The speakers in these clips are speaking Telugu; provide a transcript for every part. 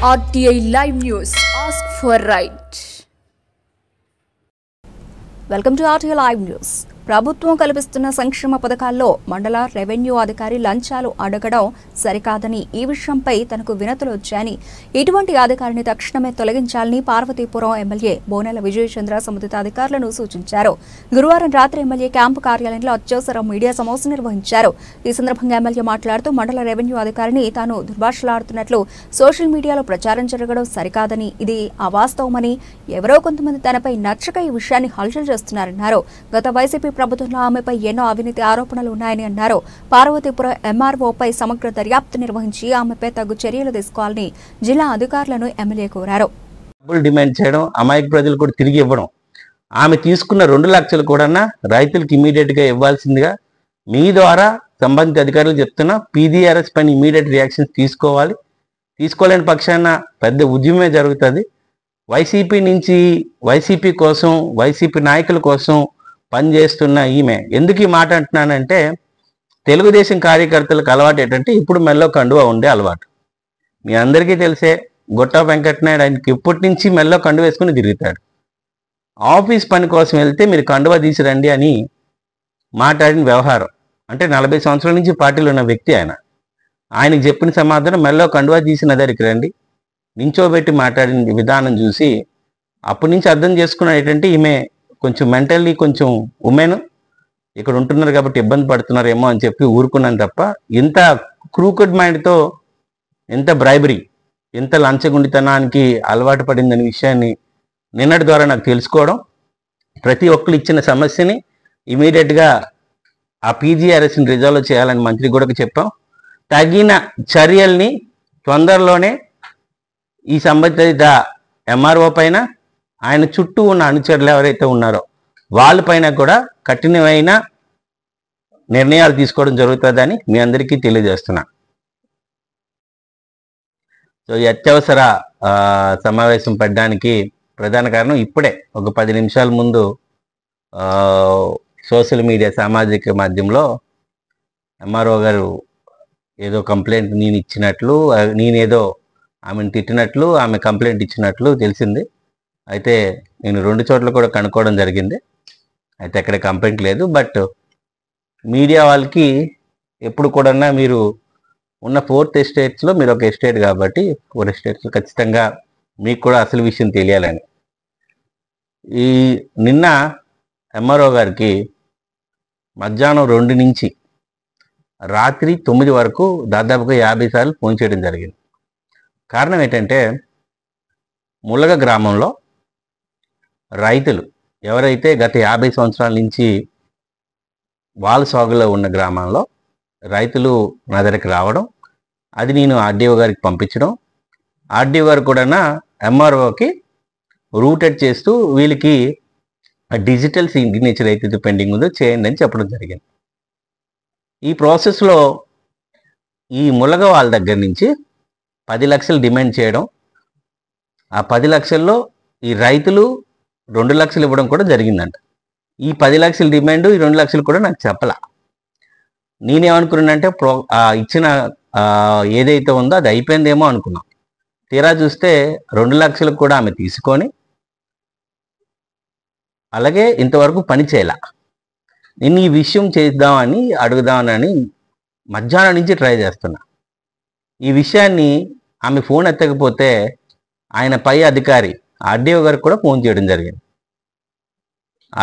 RTI Live News. Ask for right. Welcome to RTI Live News. ప్రభుత్వం కల్పిస్తున్న సంక్షేమ పథకాల్లో మండల రెవెన్యూ అధికారి లంచాలు అడగడం సరికాదని ఈ విషయంపై తనకు వినతులు వచ్చాయని ఇటువంటి అధికారిని తక్షణమే తొలగించాలని పార్వతీపురం ఎమ్మెల్యే బోనెల విజయచంద్ర సంబంధిత అధికారులను సూచించారు. గురువారం రాత్రి ఎమ్మెల్యే క్యాంపు కార్యాలయంలో అత్యవసర మీడియా సమావేశం నిర్వహించారు. ఈ సందర్భంగా ఎమ్మెల్యే మాట్లాడుతూ మండల రెవెన్యూ అధికారిని తాను దుర్భాషలాడుతున్నట్లు సోషల్ మీడియాలో ప్రచారం జరగడం సరికాదని, ఇది అవాస్తవమని, ఎవరో కొంతమంది తనపై నచ్చక ఈ విషయాన్ని హల్చల్ చేస్తున్నారన్నారు. గత వైసీపీ ప్రభుత్వంలో ఆమెపై ఎన్నో అవినీతి ఆరోపణలు ఉన్నాయని అన్నారు. పార్వతీపురం ఎంఆర్ఓపై సమగ్ర దర్యాప్తు నిర్వహించి ఆమెపై తగు చర్యలు తీసుకోవాలని జిల్లా అధికారులను ఎమ్మెల్యే కోరారు. డిమాండ్ చేయడం, అమాయక ప్రజలు కూడా తిరిగి ఇవ్వడం, ఆమె తీసుకున్న 2 లక్షలు కూడా రైతులకు ఇమీడియట్ గా ఇవ్వాల్సిందిగా మీ ద్వారా సంబంధిత అధికారులు చెప్తున్నా. పీడీఆర్ఎస్ పైన ఇమీడియట్ రియాక్షన్స్ తీసుకోవాలి. తీసుకోలేని పక్షాన పెద్ద ఉద్యమమే జరుగుతుంది. వైసీపీ నుంచి వైసీపీ కోసం, వైసీపీ నాయకుల కోసం పనిచేస్తున్న ఈమె. ఎందుకు ఈ మాట అంటున్నానంటే, తెలుగుదేశం కార్యకర్తలకు అలవాటు ఏంటంటే ఇప్పుడు మెల్లో కండువా ఉండే అలవాటు. మీ అందరికీ తెలిసే గొట్టా వెంకటనాయుడు ఆయనకి ఇప్పటి నుంచి మెల్లో కండువ వేసుకుని తిరుగుతాడు. ఆఫీస్ పని కోసం వెళ్తే మీరు కండువా తీసిరండి అని మాట్లాడిన వ్యవహారం. అంటే 40 సంవత్సరాల నుంచి పార్టీలో ఉన్న వ్యక్తి ఆయన. ఆయనకు చెప్పిన సమాధానం మెల్లో కండువా తీసిన దగ్గరికి రండి. నించోబెట్టి మాట్లాడిన విధానం చూసి అప్పటి నుంచి అర్థం చేసుకున్నాడు ఏంటంటే ఈమె కొంచెం మెంటల్లీ కొంచెం ఉమెన్, ఇక్కడ ఉంటున్నారు కాబట్టి ఇబ్బంది పడుతున్నారేమో అని చెప్పి ఊరుకున్నాను తప్ప, ఇంత క్రూకడ్ మైండ్తో, ఎంత బ్రైబరీ, ఎంత లంచగుండితనానికి అలవాటు పడిందనే విషయాన్ని నిన్నటి ద్వారా నాకు తెలుసుకోవడం. ప్రతి ఒక్కరు ఇచ్చిన సమస్యని ఇమీడియట్గా ఆ పీజీఆర్ఎస్ని రిజాల్వ్ చేయాలని మంత్రి కూడా చెప్పాం. తగిన చర్యల్ని తొందరలోనే ఈ సంబంధిత ఎంఆర్ఓ పైన, ఆయన చుట్టూ ఉన్న అనుచరులు ఎవరైతే ఉన్నారో వాళ్ళపైన కూడా కఠినమైన నిర్ణయాలు తీసుకోవడం జరుగుతుందని మీ అందరికీ తెలియజేస్తున్నా. సో ఈ అత్యవసర సమావేశం పెట్టడానికి ప్రధాన కారణం, ఇప్పుడే ఒక 10 నిమిషాల ముందు సోషల్ మీడియా, సామాజిక మాధ్యమంలో ఎంఆర్ఓ గారు ఏదో కంప్లైంట్ నేను ఇచ్చినట్లు, నేనేదో ఆమెను తిట్టినట్లు, ఆమె కంప్లైంట్ ఇచ్చినట్లు తెలిసింది. అయితే నేను 2 చోట్ల కూడా కనుక్కోవడం జరిగింది. అయితే ఎక్కడ కంప్లైంట్ లేదు. బట్ మీడియా వాళ్ళకి ఎప్పుడు కూడా మీరు ఉన్న 4th ఎస్టేట్స్లో మీరు ఒక ఎస్టేట్ కాబట్టి 4 ఎస్టేట్స్లో ఖచ్చితంగా మీకు కూడా అసలు విషయం తెలియాలని. ఈ నిన్న ఎంఆర్ఓ గారికి మధ్యాహ్నం 2 నుంచి రాత్రి 9 వరకు దాదాపుగా 50 సార్లు ఫోన్ చేయడం జరిగింది. కారణం ఏంటంటే, ములగ గ్రామంలో రైతులు ఎవరైతే గత 50 సంవత్సరాల నుంచి వాళ్ళ సాగులో ఉన్న గ్రామంలో రైతులు నా దగ్గరికి రావడం, అది నేను ఆర్డీఓ గారికి పంపించడం, ఆర్డీఓ గారు కూడా ఎంఆర్ఓకి రూటెడ్ చేస్తూ వీళ్ళకి డిజిటల్ సిగ్నేచర్ అయితే పెండింగ్ ఉందో చేయండి అని చెప్పడం జరిగింది. ఈ ప్రాసెస్లో ఈ ములగ వాళ్ళ దగ్గర నుంచి 10 లక్షలు డిమాండ్ చేయడం, ఆ 10 లక్షల్లో ఈ రైతులు 2 లక్షలు ఇవ్వడం కూడా జరిగిందంట. ఈ 10 లక్షల డిమాండ్, ఈ 2 లక్షలు కూడా నాకు చెప్పలా. నేనేమనుకున్నానంటే ఇచ్చిన ఏదైతే ఉందో అది అయిపోయిందేమో అనుకున్నాం. తీరా చూస్తే 2 లక్షలకు కూడా ఆమె తీసుకొని, అలాగే ఇంతవరకు పని చేయాల. నేను ఈ విషయం చేద్దామని, అడుగుదామని మధ్యాహ్నం నుంచి ట్రై చేస్తున్నా. ఈ విషయాన్ని ఆమె ఫోన్ ఎత్తకపోతే ఆయన పై అధికారి ఆర్డీఓ గారికి కూడా ఫోన్ చేయడం జరిగింది.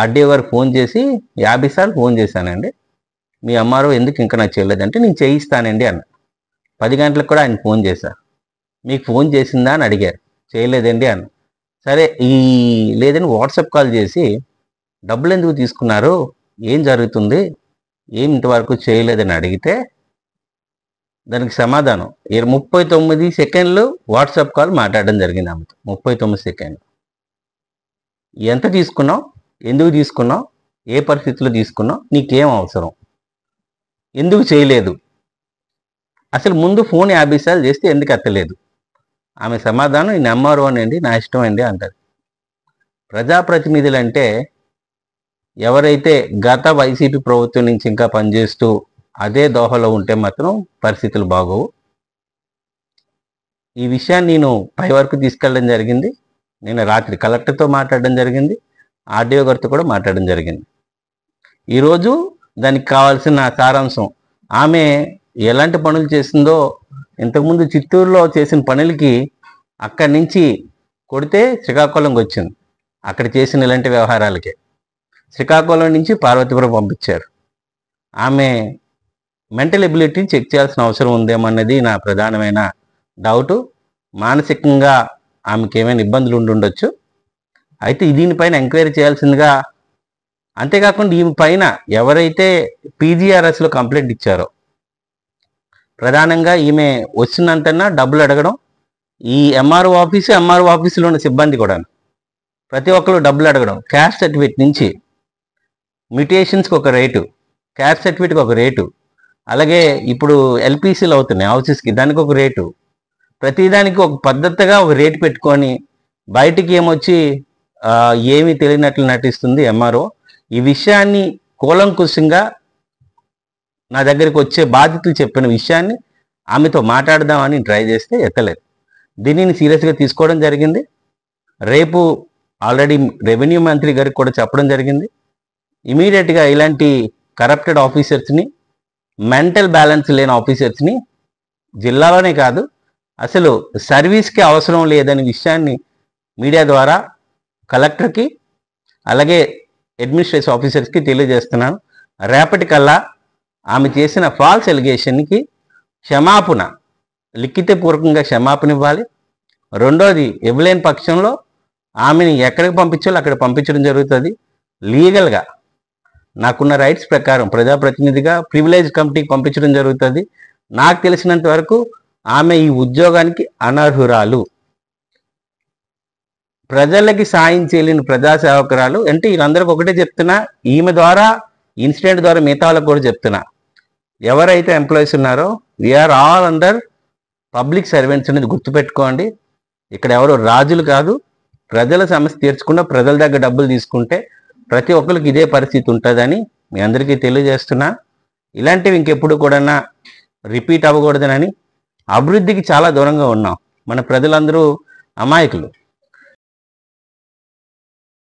ఆర్డీఓ గారికి ఫోన్ చేసి 50 సార్లు ఫోన్ చేశానండి, మీ ఎంఆర్ఓ ఎందుకు ఇంకా నాకు చేయలేదంటే, నేను చేయిస్తానండి అన్న. 10 గంటలకు కూడా ఆయన ఫోన్ చేశారు. మీకు ఫోన్ చేసిందా అని అడిగారు. చేయలేదండి అన్న. సరే లేదని వాట్సాప్ కాల్ చేసి డబ్బులు ఎందుకు తీసుకున్నారు, ఏం జరుగుతుంది, ఏం ఇంతవరకు చేయలేదని అడిగితే దానికి సమాధానం 39 సెకండ్లు వాట్సాప్ కాల్ మాట్లాడడం జరిగింది ఆమెతో. 39 సెకండ్లు. ఎంత తీసుకున్నావు, ఎందుకు తీసుకున్నావు, ఏ పరిస్థితుల్లో తీసుకున్నావు, నీకేం అవసరం, ఎందుకు చేయలేదు, అసలు ముందు ఫోన్ 50 సార్లు చేస్తే ఎందుకు ఎత్తలేదు. ఆమె సమాధానం, నేను ఎంఆర్ఓ అండి, నా ఇష్టం అండి అంటారు. ప్రజాప్రతినిధులు అంటే ఎవరైతే గత వైసీపీ ప్రభుత్వం నుంచి ఇంకా పనిచేస్తూ అదే దోహలో ఉంటే మాత్రం పరిస్థితులు బాగోవు. ఈ విషయాన్ని నేను పై వరకు తీసుకెళ్ళడం జరిగింది. నేను రాత్రి కలెక్టర్తో మాట్లాడడం జరిగింది, ఆర్డీఓ గారితో కూడా మాట్లాడడం జరిగింది. ఈరోజు దానికి కావాల్సిన సారాంశం, ఆమె ఎలాంటి పనులు చేసిందో, ఇంతకుముందు చిత్తూరులో చేసిన పనులకి అక్కడి నుంచి కొడితే శ్రీకాకుళంకి వచ్చింది. అక్కడ చేసిన ఇలాంటి వ్యవహారాలకే శ్రీకాకుళం నుంచి పార్వతీపురం పంపించారు. ఆమె మెంటల్ ఎబిలిటీని చెక్ చేయాల్సిన అవసరం ఉందేమన్నది నా ప్రధానమైన డౌటు. మానసికంగా ఆమెకి ఏమైనా ఇబ్బందులు ఉండొచ్చు. అయితే దీనిపైన ఎంక్వైరీ చేయాల్సిందిగా, అంతేకాకుండా ఈమె పైన ఎవరైతే పీజీఆర్ఎస్లో కంప్లైంట్ ఇచ్చారో, ప్రధానంగా ఈమె వచ్చినంతన్నా డబ్బులు అడగడం, ఈ ఎంఆర్ఓ ఆఫీసులో ఉన్న సిబ్బంది కూడా ప్రతి ఒక్కరు డబ్బులు అడగడం, క్యాస్ట్ సర్టిఫికేట్ నుంచి మ్యూటేషన్స్కి ఒక రేటు, క్యాస్ట్ సర్టిఫికేట్కి ఒక రేటు, అలాగే ఇప్పుడు ఎల్పీసీలు అవుతున్నాయి హౌసెస్కి, దానికి ఒక రేటు, ప్రతిదానికి ఒక పద్ధతిగా ఒక రేటు పెట్టుకొని బయటికి ఏమొచ్చి ఏమీ తెలియనట్లు నటిస్తుంది ఎంఆర్ఓ. ఈ విషయాన్ని కూలంకుషంగా నా దగ్గరికి వచ్చే బాధితులు చెప్పిన విషయాన్ని ఆమెతో మాట్లాడదామని ట్రై చేస్తే ఎత్తలేదు. దీనిని సీరియస్గా తీసుకోవడం జరిగింది. రేపు ఆల్రెడీ రెవెన్యూ మంత్రి గారికి కూడా చెప్పడం జరిగింది. ఇమీడియట్గా ఇలాంటి కరప్టెడ్ ఆఫీసర్స్ని, మెంటల్ బ్యాలెన్స్ లేని ఆఫీసర్స్ని జిల్లాలోనే కాదు అసలు సర్వీస్కి అవసరం లేదనే విషయాన్ని మీడియా ద్వారా కలెక్టర్కి అలాగే అడ్మినిస్ట్రేటివ్ ఆఫీసర్స్కి తెలియజేస్తున్నాను. రేపటికల్లా ఆమె చేసిన ఫాల్స్ ఎలిగేషన్కి క్షమాపణ, లిఖితపూర్వకంగా క్షమాపణ ఇవ్వాలి. రెండోది, ఇవ్వలేని పక్షంలో ఆమెని ఎక్కడికి పంపించాలో అక్కడ పంపించడం జరుగుతుంది. లీగల్గా నాకున్న రైట్స్ ప్రకారం ప్రజాప్రతినిధిగా ప్రివిలేజ్ కమిటీకి పంపించడం జరుగుతుంది. నాకు తెలిసినంత వరకు ఆమె ఈ ఉద్యోగానికి అనర్హురాలు, ప్రజలకి సాయం చేయలేని ప్రజాసేవకురాలు. అంటే వీళ్ళందరికీ ఒకటే చెప్తున్నా, ఈమె ద్వారా ఇన్సిడెంట్ ద్వారా మిగతా వాళ్ళకు కూడా చెప్తున్నా, ఎవరైతే ఎంప్లాయీస్ ఉన్నారో we are all under public servants అనేది గుర్తుపెట్టుకోండి. ఇక్కడ ఎవరు రాజులు కాదు. ప్రజల సమస్య తీర్చకుండా ప్రజల దగ్గర డబ్బులు తీసుకుంటే ప్రతి ఒక్కరికి ఇదే పరిస్థితి ఉంటుందని మీ అందరికీ తెలియజేస్తున్నా. ఇలాంటివి ఇంకెప్పుడు కూడా రిపీట్ అవ్వకూడదనని. అభివృద్ధికి చాలా దూరంగా ఉన్నాం. మన ప్రజలందరూ అమాయకులు.